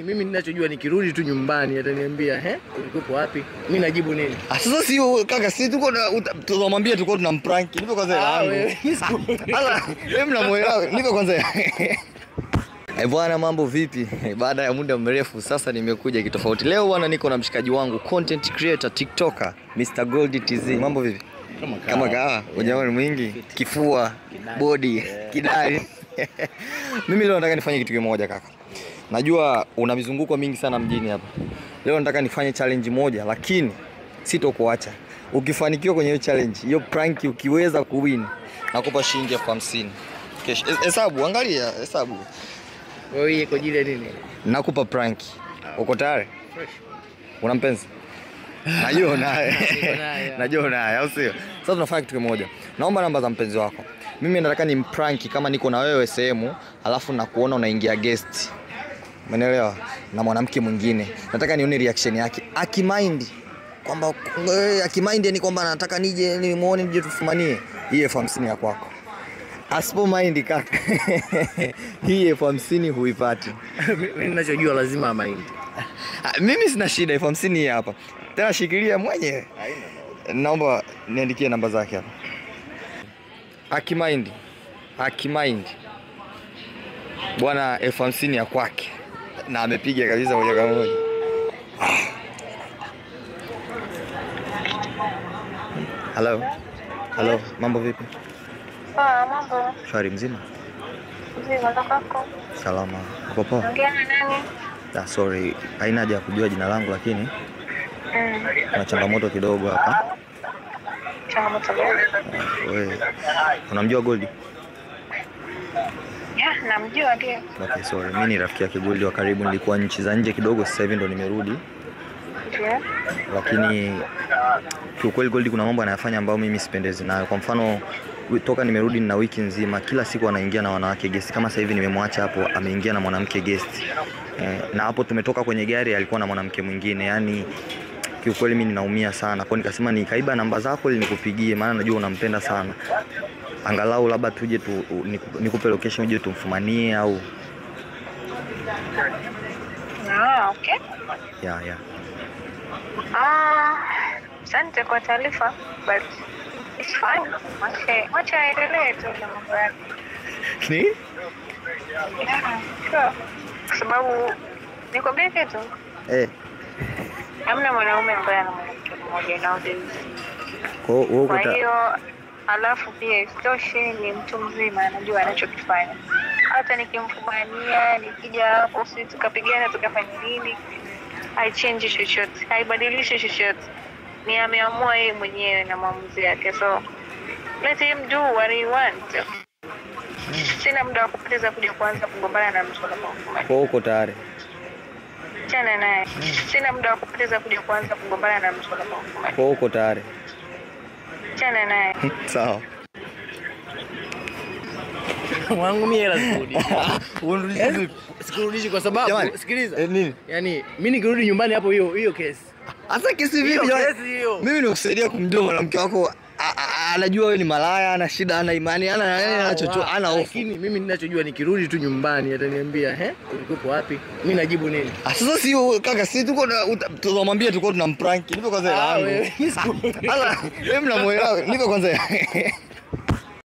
mimi ninachojua nikirudi tu nyumbani ataniambia ulikuwa wapi? Mimi najibu nini? Sasa sio kaka, si tuko tunamwambia tuko tunamprank. Nipe kwanza hela yangu. Sasa wewe mnamuelewa? Nipe kwanza. Bwana, mambo vipi? Baada ya muda mrefu sasa nimekuja kitofauti. Leo bwana niko na mshikaji wangu, content creator, TikToker, Mr. Goldie TZ. Mambo vipi? Kama kawa, unyama mwingi, kifua, body, kidari. Mimi leo nataka nifanye kitu kimoja kaka. Najua una mizunguko mingi sana mjini hapa. Leo nataka nifanye challenge moja, lakini sitokuacha. Ukifanikiwa kwenye hiyo challenge, hiyo prank ukiweza kuwin, nakupa shilingi 50,000. Kesho hesabu, angalia hesabu. Wewe iko jile nini? Nakupa prank. Uko tayari? Fresh. Una mpenzi? Najua naye. Najua naye, au sio? Sasa tunafanya kitu kimoja. Naomba namba za mpenzi wako. Mimi nataka ni prank kama niko na wewe sehemu, alafu nakuona unaingia guest. Umeelewa? Na mwanamke mwingine. Nataka nione reaction yake. Akimind kwamba akimind ni kwamba nataka nije nimuone nije tufumanie. Hii 50,000 ya kwako. Asipo mind kaka. Hii 50,000 huipati. Mimi ninachojua lazima mind. Mimi sina shida, 50,000 hapa. Tena shikilia mwenyewe. Naomba niandikie namba zake hapa. Akimind. Bwana 50,000 ya kwake. Na amepiga kabisa moja kwa moja. Hello, mambo vipi? Mambo. Shwari, mzima? Mzima, kako? Salama. Uko poa? Ongea na nani? Sorry, haina haja ya kujua jina langu lakini kuna changamoto kidogo hapa. Changamoto gani? Wewe unamjua Goldie? Namjua ndio. Okay, sorry. Mimi ni rafiki yake Goldie wa karibu, nilikuwa nchi za nje kidogo, sasa hivi ndo nimerudi. Ndio. Lakini kiukweli Goldie kuna mambo anayofanya ambayo mimi sipendezi nayo. Kwa mfano toka nimerudi na wiki nzima kila siku anaingia na wanawake guest. Kama sasa hivi nimemwacha hapo ameingia na mwanamke guest. Na hapo tumetoka kwenye gari alikuwa na mwanamke mwingine. Yaani kiukweli mimi ninaumia sana. Kwa nikasema nikaiba namba zako ili nikupigie, maana najua unampenda sana. Angalau labda tuje nikupe location uje tumfumanie au Okay. Yeah. Asante kwa taarifa, but it's fine. Wacha aendelee tu na mambo yake. Ni? Sure. Kwa sababu nikwambia kitu. Hamna mwanaume ambaye ana mwanamke mmoja nowadays. Kwa hiyo alafu pia isitoshe ni mtu mzima anajua anachokifanya. Hata nikimfumania nikija hapo sisi tukapigana tukafanya nini, haichange chochote, haibadilishi chochote. Ni ameamua yeye mwenyewe na maamuzi yake, so let him do what he wants. Sina muda wa kupoteza kuja kuanza kugombana na mtu kama huyo. Kwa uko tayari? Chana naye. Sina muda wa kupoteza kuja kuanza kugombana na mtu kama huyo. Kwa uko tayari? Chana naye. Sawa. Wangu mimi hela sikurudi. Sikurudishi kwa sababu sikiliza. Nini? Yaani mimi nikirudi nyumbani hapo hiyo kesi. Asa kesi vipi? Mimi nikusaidia kumjua mwanamke wako, anajua wewe ni malaya, ana shida, ana imani, ana chochote, ana hofu. Lakini mimi ninachojua nikirudi tu nyumbani ataniambia ulikuwa wapi? Mimi najibu nini? Sasa sio kaka, si tuko tunamwambia tuko tunamprank. Nipe kwanza hela yangu. Wewe Sasa wewe mnamuelewa? Nipe kwanza.